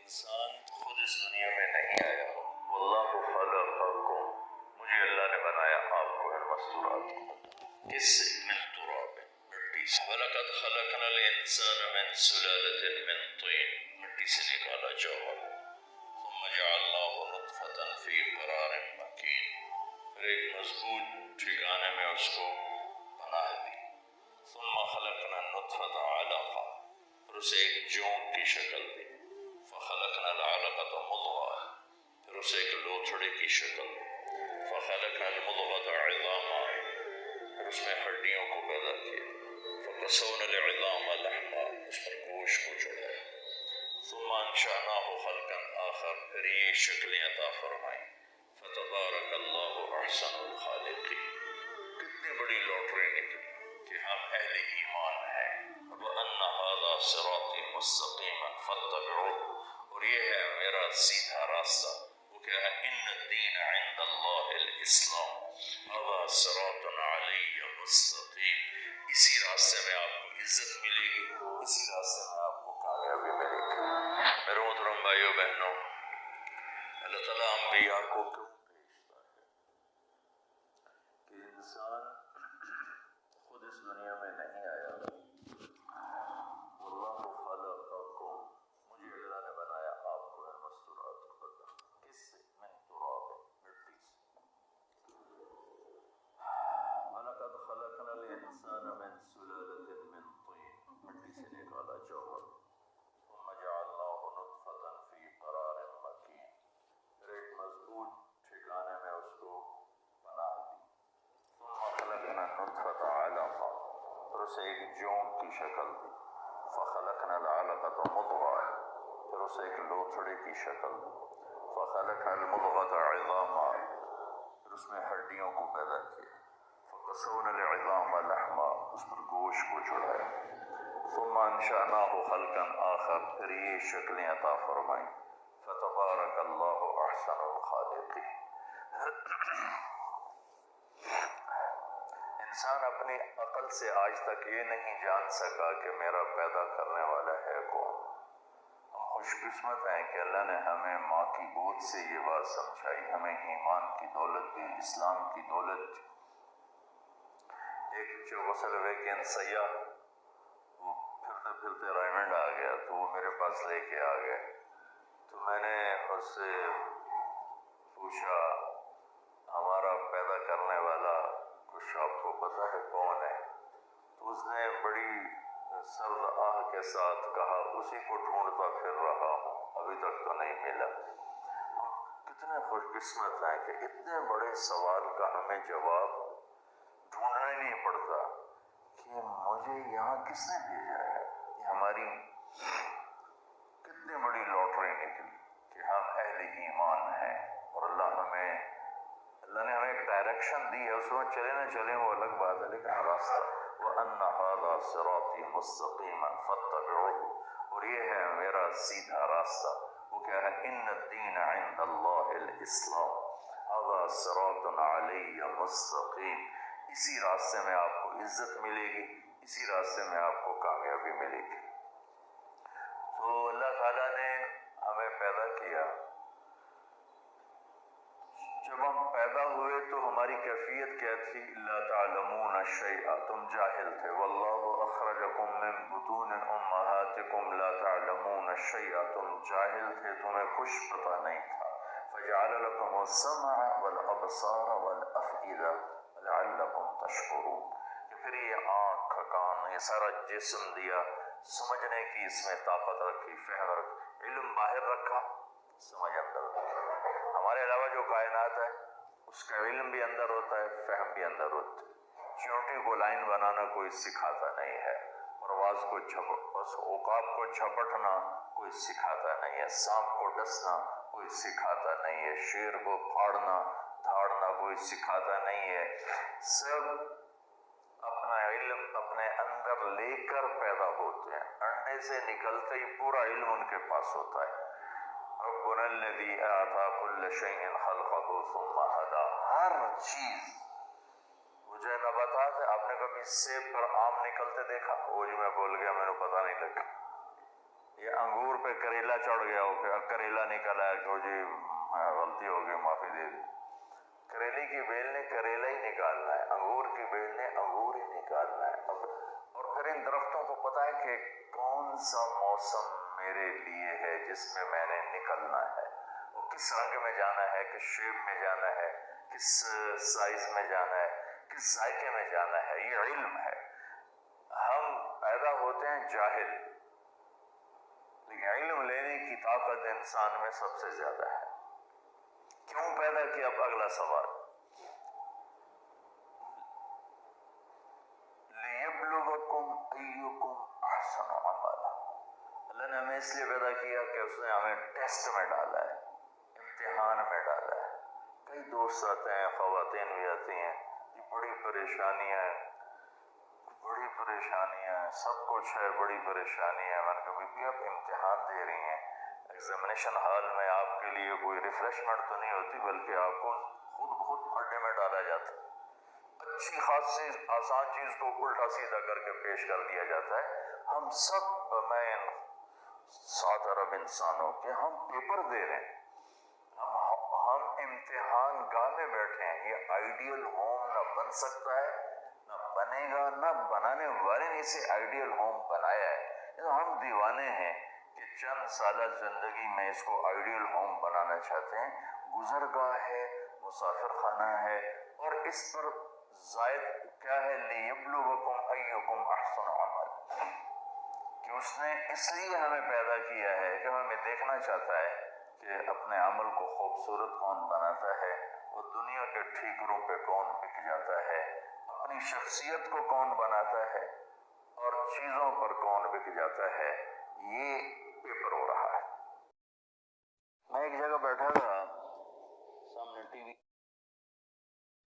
انسان خود اس دنیا میں نہیں آیا، واللہ خلقکم، مجھے اللہ نے بنایا آپ کو المستورات، کس سے؟ من تراب، مٹی سے، وَلَقَدْ خَلَقْنَا الْإِنسَانَ مِنْ سُلَالَةٍ مِنْ طِينٍ، مٹی سے نکالا جوہر، ثم جعلناه نطفة فی قرار مکین، پھر ایک مضبوط ٹھکانے میں اس کو پناہ دی، ثم خلقنا النطفة علقہ، پھر اسے ایک جونک کی شکل دی، فخلقنا العلقة مضغہ، پھر اسے ایک لوتھڑے کی شکل دی، فخلقنا المضغة عظاما، پھر اس میں ہڈیوں کو پیدا کیا، فقصونا العظام لحما، اس پر گوشت کو چڑھایا، ثم انشأناه خلقا آخر، پھر یہ شکلیں عطا فرمائیں، فتبارک اللہ احسن الخالقین، کتنی بڑی لوٹری نکلی کہ ہم اہل ایمان ہیں، وَأَنَّ هَذَا صِرَاطِي مُسْتَقِيمًا فَاتَّبِعُوهُ، اور یہ ہے میرا سیدھا راستہ، وہ کیا ہے؟ ان الدین عند اللہ الاسلام، هذا صراط علی مستقیم، اسی راستے میں آپ کو عزت ملے گی، اسی راستے میں آپ کو کامیابی ملے گی۔ میرے محترم بھائیو بہنوں، اللہ تعالیٰ انبیاء کو کیوں بھیجتا ہے کہ انسان خود اس دنیا میں نہیں آیا، واللہ خلقکم، مجھے اللہ نے بنایا آپ کو المستورات خدا، کس سے؟ من تراب، مٹی سے، وَلَقَدْ خَلَقْنَا الْإِنسَانَ مِنْ سُلَالَةٍ مِنْ طِينٍ، مٹی سے نکالا جوہر، ثم جعلناه نطفة فی قرار مکین، پھر ایک مضبوط ٹھکانے میں اس کو پناہ دی، ثم خلقنا النطفة علقہ، پھر اسے ایک جونک کی شکل دی، فخلقنا العلقة مضغہ، پھر اسے ایک لوتھڑے کی شکل دی، فخلقنا المضغة عظاما، پھر اس میں ہڈیوں کو پیدا کیا، فقصونا العظام لحما، اس پر گوشت کو چڑھایا، ثم انشأناه خلقا آخر، پھر یہ شکلیں عطا فرمائیں، فتبارک اللہ احسن الخالقین۔ انسان اپنی عقل سے آج تک یہ نہیں جان سکا کہ میرا پیدا کرنے والا ہے کون۔ ہم خوش قسمت ہیں کہ اللہ نے ہمیں ماں کی گود سے یہ بات سمجھائی، ہمیں ایمان کی دولت دی، اسلام کی دولت دی۔ ایک جو غسل ویکینڈ سیاح، وہ پھرتے پھرتے رائمنڈ آ گیا تو وہ میرے پاس لے کے آ گیا، تو میں نے اس سے پوچھا ہمارا پیدا کرنے والا کچھ آپ کو پتہ ہے کون ہے؟ تو اس نے بڑی سرد آہ کے ساتھ کہا اسی کو ڈھونڈتا پھر رہا ہوں، ابھی تک تو نہیں ملا۔ کتنے خوش قسمت ہیں کہ اتنے بڑے سوال کا ہمیں جواب ڈھونڈنا ہی نہیں پڑتا کہ مجھے یہاں کس نے بھیجا ہے۔ یہ ہماری کتنی بڑی لوٹری نکلی کہ ہم اہل ایمان ہیں، اور اللہ نے ہمیں ایک ڈائریکشن دی ہے، اس میں چلے نہ چلیں وہ الگ بات ہے، لیکن راستہ وَأَنَّ هَذَا صِرَاطِي مُسْتَقِيمًا فَاتَّبِعُوهُ، اور یہ ہے میرا سیدھا راستہ، وہ کیا ہے؟ ان الدین عند اللہ الاسلام، هَذَا صِرَاطٌ عَلَيَّ مُسْتَقِيم، اسی راستے میں آپ کو عزت ملے گی، اسی راستے میں آپ کو کامیابی ملے گی۔ تو اللہ تعالیٰ نے ہمیں پیدا کیا، جب ہم پیدا ہوئے تو ہماری کیفیت کیا تھی؟ لا تعلمون شیئا، تم جاہل تھے، واللہ اخرجکم من بطون امہاتکم لا تعلمون شیئا، تم جاہل تھے، تمہیں کچھ پتہ نہیں تھا، فجعل لکم السمع والابصار والافئدہ لعلکم تشکرون، کہ پھر یہ آنکھ، کان، یہ سارا جسم دیا، سمجھنے کی اس میں طاقت رکھی، فہم رکھی، علم باہر رکھا، سمجھ اندر رکھی۔ ہمارے علاوہ جو کائنات ہے اس کا علم بھی اندر ہوتا ہے، فہم بھی اندر ہوتا ہے۔ چیونٹی کو لائن بنانا کوئی سکھاتا نہیں ہے، پرواز کو عقاب کو جھپٹنا کوئی سکھاتا نہیں ہے، سانپ کو ڈسنا کوئی سکھاتا نہیں ہے، شیر کو پھاڑنا دھاڑنا کوئی سکھاتا نہیں ہے، سب اپنا علم اپنے اندر لے کر پیدا ہوتے ہیں، انڈے سے نکلتے ہی پورا علم ان کے پاس ہوتا ہے۔ ربنا الذی اعطى كل شيء خلقه ثم هدى، ہر چیز، وہ جو نباتات ہے، آپ نے کبھی سیب پر آم نکلتے دیکھا؟ وہ جو میں بول گیا میرے پتہ نہیں لگا، یہ انگور پہ کریلا چڑھ گیا ہو کہ کریلا نکل آیا کہ جی غلطی ہو گئی معافی دے دی. کریلے کی بیل نے کریلا ہی نکالنا ہے، انگور کی بیل نے انگور ہی نکالنا ہے. اور پھر ان درختوں کو پتا ہے کہ کون سا موسم میرے لیے ہے جس میں میں نے نکلنا ہے، اور کس رنگ میں جانا ہے، کس شیپ میں جانا ہے، کس سائز میں جانا ہے، کس ذائقے میں جانا ہے. یہ علم ہے. ہم پیدا ہوتے ہیں جاہل، لیکن علم لینے کی طاقت انسان میں سب سے زیادہ ہے. کیوں پیدا کیا؟ اب اگلا سوال. لِيَبْلُوَكُمْ أَيُّكُمْ أَحْسَنُ عَمَلًا. اللہ نے ہمیں اس لیے پیدا کیا کہ اس نے ہمیں ٹیسٹ میں ڈالا ہے، امتحان میں ڈالا ہے. کئی دوست آتے ہیں، خواتین بھی آتی ہیں، یہ بڑی پریشانیاں ہیں، سب کچھ ہے، بڑی پریشانی ہے. میں نے کہا بی آپ امتحان دے رہی ہیں، ایگزامینیشن ہال میں آپ کے لیے کوئی ریفریشمنٹ تو نہیں ہوتی، بلکہ آپ کو خود بخود کھڈے میں ڈالا جاتا ہے. اچھی خاصی آسان چیز کو الٹا سیدھا کر کے پیش کر دیا جاتا ہے. ہم سب بمین 7 ارب انسانوں کے ہم پیپر دے رہے ہیں، ہم امتحان گاہ میں بیٹھے ہیں. یہ آئیڈیل ہوم نہ بن سکتا ہے، نہ بنے گا، نہ بنانے والے نے اسے آئیڈیل ہوم بنایا ہے. ہم دیوانے ہیں کہ چند سالہ زندگی میں اس کو آئیڈیل ہوم بنانا چاہتے ہیں. گزرگاہ ہے، مسافر خانہ ہے، اور اس پر زائد کیا ہے؟ لِيَبْلُوَكُمْ أَيُّكُمْ أَحْسَنُ عَمَلًا. کہ اس نے اس لیے ہمیں پیدا کیا ہے کہ ہمیں دیکھنا چاہتا ہے کہ اپنے عمل کو خوبصورت کون بناتا ہے، وہ دنیا کے ٹھیکروں پہ کون بک جاتا ہے، اپنی شخصیت کو کون بناتا ہے، اور چیزوں پر کون بک جاتا ہے. یہ پیپر ہو رہا ہے.